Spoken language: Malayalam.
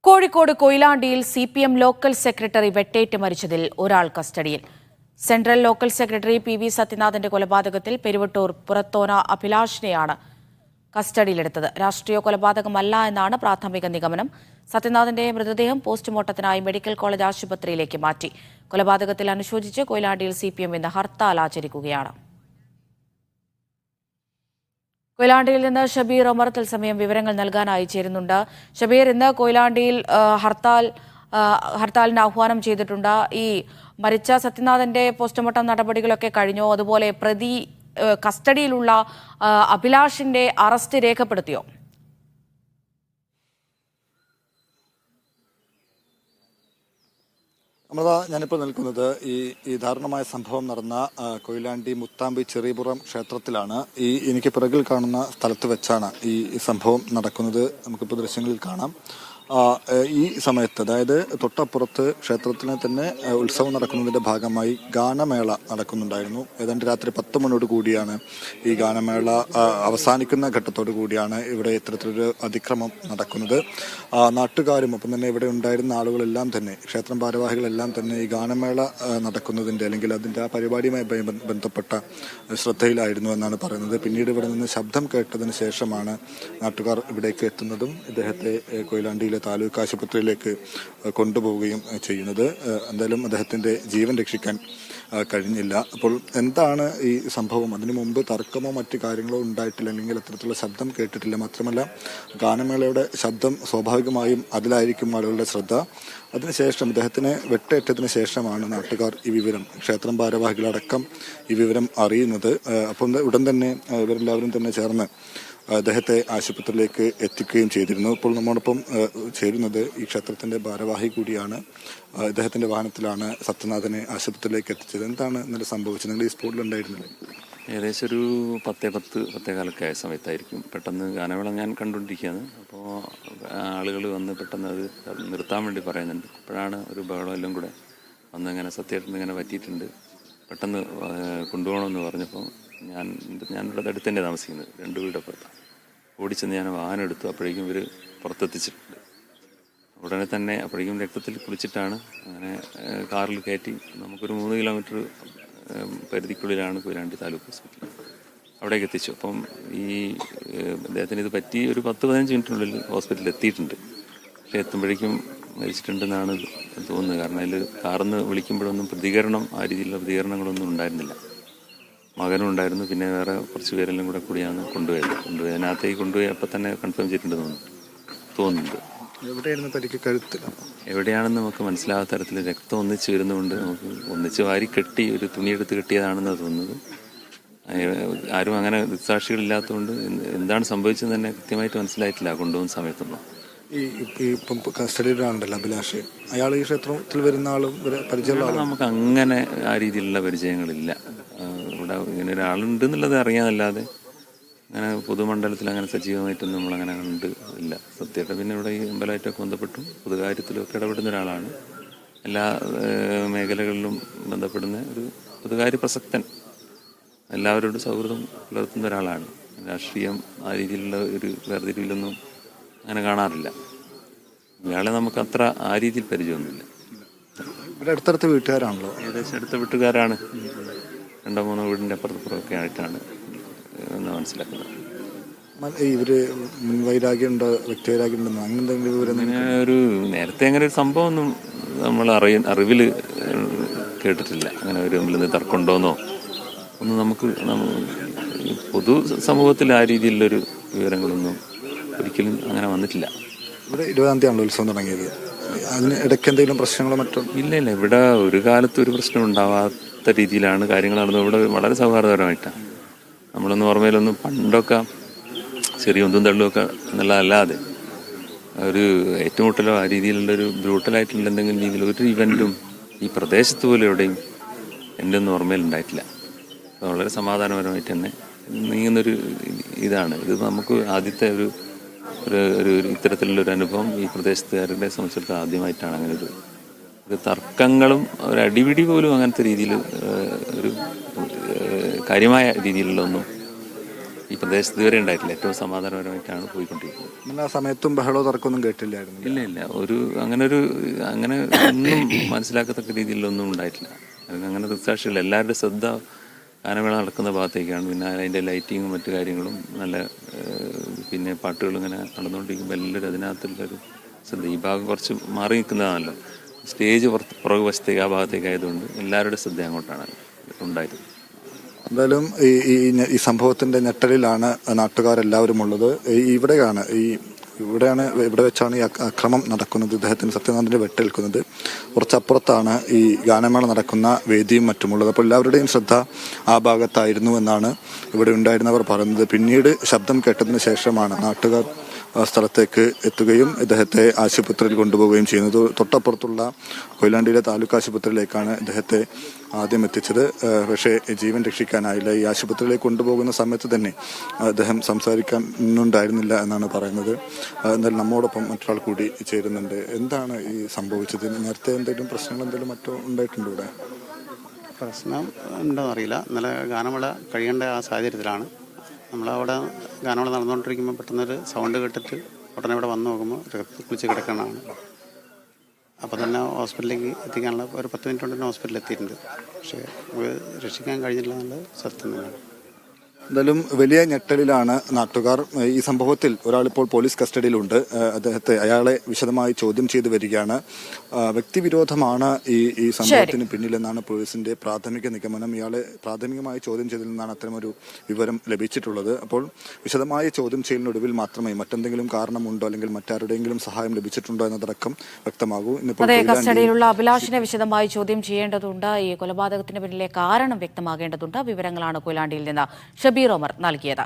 കോഴിക്കോട് കൊയിലാണ്ടിയിൽ CPM ലോക്കൽ സെക്രട്ടറി വെട്ടേറ്റ് മരിച്ചതിൽ ഒരാൾ കസ്റ്റഡിയിൽ. സെൻട്രൽ ലോക്കൽ സെക്രട്ടറി PV സത്യനാഥന്റെ കൊലപാതകത്തിൽ പെരുവട്ടൂർ പുറത്തോന അഭിലാഷിനെയാണ് കസ്റ്റഡിയിലെടുത്തത്. രാഷ്ട്രീയ കൊലപാതകമല്ല എന്നാണ് പ്രാഥമിക നിഗമനം. സത്യനാഥന്റെ മൃതദേഹം പോസ്റ്റ്മോർട്ടത്തിനായി മെഡിക്കൽ കോളേജ് ആശുപത്രിയിലേക്ക് മാറ്റി. കൊലപാതകത്തിൽ അനുശോചിച്ച് കൊയിലാണ്ടിയിൽ CPM ഇന്ന് ഹർത്താൽ ആചരിക്കുകയാണ്. കൊയിലാണ്ടിയിൽ നിന്ന് ഷബീർ ഒമർ തത്സമയം വിവരങ്ങൾ നൽകാനായി ചേരുന്നുണ്ട്. ഷബീർ, ഇന്ന് കൊയിലാണ്ടിയിൽ ഹർത്താലിന് ആഹ്വാനം ചെയ്തിട്ടുണ്ട്. ഈ മരിച്ച സത്യനാഥന്റെ പോസ്റ്റ്മോർട്ടം നടപടികളൊക്കെ കഴിഞ്ഞോ? അതുപോലെ പ്രതി കസ്റ്റഡിയിലുള്ള അഭിലാഷിന്റെ അറസ്റ്റ് രേഖപ്പെടുത്തിയോ? അമൃത, ഞാനിപ്പോൾ നിൽക്കുന്നത് ഈ ദാരുണമായ സംഭവം നടന്ന കൊയിലാണ്ടി മുത്താമ്പി ചെറിയപുറം ക്ഷേത്രത്തിലാണ്. എനിക്ക് പിറകിൽ കാണുന്ന സ്ഥലത്ത് വെച്ചാണ് ഈ സംഭവം നടക്കുന്നത്. നമുക്കിപ്പോൾ ദൃശ്യങ്ങളിൽ കാണാം. ഈ സമയത്ത്, അതായത് തൊട്ടപ്പുറത്ത് ക്ഷേത്രത്തിന് തന്നെ ഉത്സവം നടക്കുന്നതിന്റെ ഭാഗമായി ഗാനമേള നടക്കുന്നുണ്ടായിരുന്നു. ഏതാണ്ട് രാത്രി 10 മണിയോട് കൂടിയാണ് ഈ ഗാനമേള അവസാനിക്കുന്ന ഘട്ടത്തോടു കൂടിയാണ് ഇവിടെ ഇത്തരത്തിലൊരു അതിക്രമം നടക്കുന്നത്. നാട്ടുകാരും ഒപ്പം തന്നെ ഇവിടെ ഉണ്ടായിരുന്ന ആളുകളെല്ലാം തന്നെ, ക്ഷേത്രം ഭാരവാഹികളെല്ലാം തന്നെ ഈ ഗാനമേള നടക്കുന്നതിന്റെ അല്ലെങ്കിൽ അതിന്റെ ആ പരിപാടിയുമായി ബന്ധപ്പെട്ട ശ്രദ്ധയിലായിരുന്നു എന്നാണ് പറയുന്നത്. പിന്നീട് ഇവിടെ നിന്ന് ശബ്ദം കേട്ടതിന് ശേഷമാണ് നാട്ടുകാർ ഇവിടേക്ക് എത്തുന്നതും ഇദ്ദേഹത്തെ കൊയിലാണ്ടിയിലെ താലൂക്ക് ആശുപത്രിയിലേക്ക് കൊണ്ടുപോവുകയും ചെയ്യുന്നത്. എന്തായാലും അദ്ദേഹത്തിന്റെ ജീവൻ രക്ഷിക്കാൻ കഴിഞ്ഞില്ല. അപ്പോൾ എന്താണ് ഈ സംഭവം? അതിനു മുമ്പ് തർക്കമോ മറ്റു കാര്യങ്ങളോ ഉണ്ടായിട്ടില്ല, അല്ലെങ്കിൽ അത്തരത്തിലുള്ള ശബ്ദം കേട്ടിട്ടില്ല. മാത്രമല്ല, ഗാനമേളയുടെ ശബ്ദം സ്വാഭാവികമായും അതിലായിരിക്കും ആളുകളുടെ ശ്രദ്ധ. അതിനുശേഷം ഇദ്ദേഹത്തിന് വെട്ടേറ്റതിന് ശേഷമാണ് നാട്ടുകാർ ഈ വിവരം, ക്ഷേത്രം ഭാരവാഹികളടക്കം ഈ വിവരം അറിയുന്നത്. അപ്പം ഉടൻ തന്നെ ഇവരെല്ലാവരും തന്നെ ചേർന്ന് അദ്ദേഹത്തെ ആശുപത്രിയിലേക്ക് എത്തിക്കുകയും ചെയ്തിരുന്നു. ഇപ്പോൾ നമ്മോടൊപ്പം ചേരുന്നത് ഈ ക്ഷേത്രത്തിന്റെ ഭാരവാഹി കൂടിയാണ്. ഇദ്ദേഹത്തിന്റെ വാഹനത്തിലാണ് സത്യനാഥനെ ആശുപത്രിയിലേക്ക് എത്തിച്ചത്. എന്താണ് ഇന്നലെ സംഭവിച്ചത്? നിങ്ങൾ ഈ സ്പോട്ടിൽ ഉണ്ടായിരുന്നില്ലേ? ഏകദേശം ഒരു 10:10 ആയ സമയത്തായിരിക്കും പെട്ടെന്ന് ഗാനമേള ഞാൻ കണ്ടുകൊണ്ടിരിക്കുകയാണ്. അപ്പോൾ ആളുകൾ വന്ന് പെട്ടെന്ന് അത് നിർത്താൻ വേണ്ടി പറയുന്നുണ്ട്. അപ്പോഴാണ് ഒരു ബഹളം എല്ലാം കൂടെ വന്ന് ഇങ്ങനെ സത്യേട്ടൻ ഇങ്ങനെ പറ്റിയിട്ടുണ്ട്, പെട്ടെന്ന് കൊണ്ടുപോകണമെന്ന് പറഞ്ഞപ്പോൾ ഞാനിവിടെ അടുത്ത് തന്നെ താമസിക്കുന്നത്, 2 വീടപ്പുറത്താണ്. ഓടിച്ചെന്ന് ഞാൻ വാഹനം എടുത്തു. അപ്പോഴേക്കും ഇവർ പുറത്തെത്തിച്ചിട്ടുണ്ട്. ഉടനെ തന്നെ അപ്പോഴേക്കും രക്തത്തിൽ കുളിച്ചിട്ടാണ് അങ്ങനെ കാറിൽ കയറ്റി നമുക്കൊരു 3 കിലോമീറ്റർ പരിധിക്കുള്ളിലാണ് കൊയിലാണ്ടി താലൂക്ക് ഹോസ്പിറ്റൽ, അവിടേക്ക് എത്തിച്ചു. അപ്പം അദ്ദേഹത്തിന് ഇത് പറ്റി ഒരു 10-15 മിനിറ്റിനുള്ളിൽ ഹോസ്പിറ്റലിൽ എത്തിയിട്ടുണ്ട്. പക്ഷേ എത്തുമ്പോഴേക്കും മരിച്ചിട്ടുണ്ടെന്നാണ് തോന്നുന്നത്. കാരണം അതിൽ കാറിന്ന് വിളിക്കുമ്പോഴൊന്നും ആ രീതിയിലുള്ള പ്രതികരണങ്ങളൊന്നും ഉണ്ടായിരുന്നില്ല. മകനും ഉണ്ടായിരുന്നു, പിന്നെ വേറെ കുറച്ച് പേരെല്ലാം കൂടിയാണ് കൊണ്ടുപോയത്. അതിനകത്തേക്ക് കൊണ്ടുപോയി അപ്പം തന്നെ കൺഫേം ചെയ്തിട്ടുണ്ടെന്ന് തോന്നുന്നുണ്ട്. എവിടെയാണെന്ന് നമുക്ക് മനസ്സിലാകാത്ത തരത്തിൽ രക്തം ഒന്നിച്ച് വരുന്നതുകൊണ്ട് നമുക്ക് ഒന്നിച്ച് വാരി കെട്ടി ഒരു തുണിയെടുത്ത് കെട്ടിയതാണെന്നാണ് തോന്നുന്നത്. ആരും അങ്ങനെ ദൃക്സാക്ഷികളില്ലാത്തതുകൊണ്ട് എന്താണ് സംഭവിച്ചതെന്ന് തന്നെ കൃത്യമായിട്ട് മനസ്സിലായിട്ടില്ല കൊണ്ടുപോകുന്ന സമയത്തൊന്നും. ഇപ്പം കസ്റ്റഡിയിലാണല്ലോ അഭിലാഷ്, അയാൾ ഈ ക്ഷേത്രത്തിൽ വരുന്ന ആളും പരിചയമുള്ള നമുക്ക് അങ്ങനെ ആ രീതിയിലുള്ള പരിചയങ്ങളില്ല. ഇവിടെ ഇങ്ങനെ ഒരാളുണ്ട് എന്നുള്ളത് അറിയാനല്ലാതെ അങ്ങനെ പൊതുമണ്ഡലത്തിൽ അങ്ങനെ സജീവമായിട്ടൊന്നും നമ്മളങ്ങനെ ഇല്ല. സത്യമായിട്ട് പിന്നെ ഇവിടെ ഈ അമ്പലമായിട്ടൊക്കെ ബന്ധപ്പെട്ടും പൊതുകാര്യത്തിലൊക്കെ ഇടപെടുന്ന ഒരാളാണ്. എല്ലാ മേഖലകളിലും ബന്ധപ്പെടുന്ന ഒരു പൊതുകാര്യ പ്രസക്തൻ, എല്ലാവരോടും സൗഹൃദം പുലർത്തുന്ന ഒരാളാണ്. രാഷ്ട്രീയം ആ രീതിയിലുള്ള ഒരു വേർതിരിവിലൊന്നും അങ്ങനെ കാണാറില്ല. ഇയാളെ നമുക്ക് അത്ര ആ രീതിയിൽ പരിചയമൊന്നുമില്ല. ഇവിടെ അടുത്തടുത്ത വീട്ടുകാരാണല്ലോ? ഏകദേശം അടുത്ത വീട്ടുകാരാണ്. 2-3 വീടിൻ്റെ അപ്പുറത്തപ്പുറമൊക്കെ ആയിട്ടാണ് എന്ന് മനസ്സിലാക്കുന്നത്. ഇവര് മുൻവൈരാഗ്യമുണ്ടോ, വ്യക്തിവൈരാഗ്യമുണ്ടോ, അങ്ങനെ എന്തെങ്കിലും വിവരം? നേരത്തെ അങ്ങനെ ഒരു സംഭവം ഒന്നും നമ്മൾ അറിവിൽ കേട്ടിട്ടില്ല. അങ്ങനെ ഒരു തമ്മിൽ തർക്കമുണ്ടോന്നോ ഒന്നും നമുക്ക് പൊതു സമൂഹത്തിൽ ആ രീതിയിലുള്ളൊരു വിവരങ്ങളൊന്നും ഒരിക്കലും അങ്ങനെ വന്നിട്ടില്ല. ഇവിടെ 20-ാം തീയതിയാണല്ലോ ഉത്സവം തുടങ്ങിയത്. അതിന് ഇടയ്ക്ക് എന്തെങ്കിലും പ്രശ്നങ്ങളോ മറ്റോ? ഇല്ല. ഇവിടെ ഒരു കാലത്ത് ഒരു പ്രശ്നം ഉണ്ടാവാത്ത രീതിയിലാണ് കാര്യങ്ങൾ നടന്നത്. ഇവിടെ വളരെ സൗഹാർദ്ദപരമായിട്ടാണ്. നമ്മളൊന്നും ഓർമ്മയിലൊന്നും പണ്ടൊക്കെ ചെറിയ ഒന്നും തള്ളുമൊക്കെ എന്നുള്ളതല്ലാതെ ഒരു ഏറ്റുമുട്ടലോ ആ രീതിയിലുള്ളൊരു ബ്രൂട്ടലായിട്ടുള്ള എന്തെങ്കിലും രീതിയിൽ ഒരു ഇവൻറ്റും ഈ പ്രദേശത്ത് പോലും എവിടെയും എൻ്റെ ഒന്നും ഓർമ്മയിലുണ്ടായിട്ടില്ല. വളരെ സമാധാനപരമായിട്ട് തന്നെ നീങ്ങുന്നൊരു ഇതാണ് ഇത്. നമുക്ക് ആദ്യത്തെ ഒരു ഇത്തരത്തിലുള്ളൊരു അനുഭവം ഈ പ്രദേശത്തുകാരുടെ സംബന്ധിച്ചിടത്തോളം ആദ്യമായിട്ടാണ് അങ്ങനെ ഒരു തർക്കങ്ങളും ഒരു അടിപിടി പോലും അങ്ങനത്തെ രീതിയിൽ ഒരു കാര്യമായ രീതിയിലുള്ള ഒന്നും ഈ പ്രദേശത്ത് ഇതുവരെ ഉണ്ടായിട്ടില്ല. ഏറ്റവും സമാധാനപരമായിട്ടാണ് പോയിക്കൊണ്ടിരിക്കുന്നത്. എല്ലാ സമയത്തും ബഹളോ തർക്കമൊന്നും കേട്ടില്ലായിരുന്നു. ഇല്ല അങ്ങനെ ഒന്നും മനസ്സിലാക്കത്തക്ക രീതിയിലൊന്നും ഉണ്ടായിട്ടില്ല. അങ്ങനെ ദൃക്സാക്ഷികൾ എല്ലാവരുടെ ശ്രദ്ധ ഗാനമേള നടക്കുന്ന ഭാഗത്തേക്കാണ്. പിന്നെ അതിൻ്റെ ലൈറ്റിങ്ങും മറ്റു കാര്യങ്ങളും നല്ല പിന്നെ പാട്ടുകളും ഇങ്ങനെ നടന്നുകൊണ്ടിരിക്കുമ്പോൾ എല്ലാവരും അതിനകത്തുള്ളൊരു ശ്രദ്ധ. ഈ ഭാഗം കുറച്ച് മാറി നിൽക്കുന്നതാണല്ലോ, സ്റ്റേജ് പുറകു വശത്തേക്ക് ആ ഭാഗത്തേക്ക് ആയതുകൊണ്ട് എല്ലാവരുടെ ശ്രദ്ധ അങ്ങോട്ടാണ് ഉണ്ടായിരുന്നത്. എന്തായാലും ഈ സംഭവത്തിന്റെ ഞെട്ടലിലാണ് നാട്ടുകാരെല്ലാവരും ഉള്ളത്. ഇവിടെ വെച്ചാണ് ഈ അക്രമം നടക്കുന്നത്. ഇദ്ദേഹത്തിന് സത്യനാഥിന്റെ വെട്ടേൽക്കുന്നത്. കുറച്ചപ്പുറത്താണ് ഈ ഗാനമേള നടക്കുന്ന വേദിയും മറ്റുമുള്ളത്. അപ്പോൾ എല്ലാവരുടെയും ശ്രദ്ധ ആ ഭാഗത്തായിരുന്നു എന്നാണ് ഇവിടെ ഉണ്ടായിരുന്നവർ പറയുന്നത്. പിന്നീട് ശബ്ദം കേട്ടതിന് ശേഷമാണ് നാട്ടുകാർ സ്ഥലത്തേക്ക് എത്തുകയും ഇദ്ദേഹത്തെ ആശുപത്രിയിൽ കൊണ്ടുപോവുകയും ചെയ്യുന്നത്. തൊട്ടപ്പുറത്തുള്ള കൊയിലാണ്ടിയിലെ താലൂക്ക് ആശുപത്രിയിലേക്കാണ് ഇദ്ദേഹത്തെ ആദ്യം എത്തിച്ചത്. പക്ഷേ ജീവൻ രക്ഷിക്കാനായില്ല. ഈ ആശുപത്രിയിലേക്ക് കൊണ്ടുപോകുന്ന സമയത്ത് തന്നെ അദ്ദേഹം സംസാരിക്കാനുണ്ടായിരുന്നില്ല എന്നാണ് പറയുന്നത്. എന്തായാലും നമ്മോടൊപ്പം മറ്റൊരാൾ കൂടി ചേരുന്നുണ്ട്. എന്താണ് ഈ സംഭവിച്ചത്? നേരത്തെ എന്തെങ്കിലും പ്രശ്നങ്ങൾ എന്തെങ്കിലും മറ്റോ ഉണ്ടായിട്ടുണ്ടോ ഇവിടെ? പ്രശ്നം ഉണ്ടോ അറിയില്ല. ഇന്നലെ ഗാനമേള കഴിയേണ്ട ആ സാഹചര്യത്തിലാണ് നമ്മളവിടെ ഗാനമേള നടന്നുകൊണ്ടിരിക്കുമ്പോൾ പെട്ടെന്നൊരു സൗണ്ട് കേട്ടിട്ട് ഉടനെ ഇവിടെ വന്ന് നോക്കുമ്പോൾ കുളിച്ച് കിടക്കണതാണ്. അപ്പോൾ തന്നെ ഹോസ്പിറ്റലിലേക്ക് എത്തിക്കാനുള്ള ഒരു 10 മിനിറ്റ് കൊണ്ട് തന്നെ ഹോസ്പിറ്റലിൽ എത്തിയിട്ടുണ്ട്. പക്ഷേ രക്ഷിക്കാൻ കഴിഞ്ഞില്ല എന്നുള്ളത് സത്യം തന്നെയാണ്. എന്തായാലും വലിയ ഞെട്ടലിലാണ് നാട്ടുകാർ. ഈ സംഭവത്തിൽ ഒരാളിപ്പോൾ പോലീസ് കസ്റ്റഡിയിലുണ്ട്. അയാളെ വിശദമായി ചോദ്യം ചെയ്തു വരികയാണ്. വ്യക്തിവിരോധമാണ് ഈ സംഭവത്തിന് പിന്നിലെന്നാണ് പോലീസിന്റെ പ്രാഥമിക നിഗമനം. ഇയാളെ പ്രാഥമികമായി ചോദ്യം ചെയ്തതിൽ നിന്നാണ് അത്തരമൊരു വിവരം ലഭിച്ചിട്ടുള്ളത്. അപ്പോൾ വിശദമായ ചോദ്യം ചെയ്യലിനൊടുവിൽ മാത്രമേ മറ്റെന്തെങ്കിലും കാരണമുണ്ടോ അല്ലെങ്കിൽ മറ്റാരുടെയെങ്കിലും സഹായം ലഭിച്ചിട്ടുണ്ടോ എന്നതടക്കം വ്യക്തമാകൂ. കസ്റ്റഡിയിലുള്ള അഭിലാഷിനെ വിശദമായി ചോദ്യം ചെയ്യേണ്ടതുണ്ട്. ഈ കൊലപാതകത്തിന് പിന്നിലെ കാരണം വ്യക്തമാകേണ്ടതുണ്ട്. വിവരങ്ങളാണ് കൊയിലാണ്ടിയിൽ നിന്ന് ഷബീർ ഒമർ നൽകിയത്.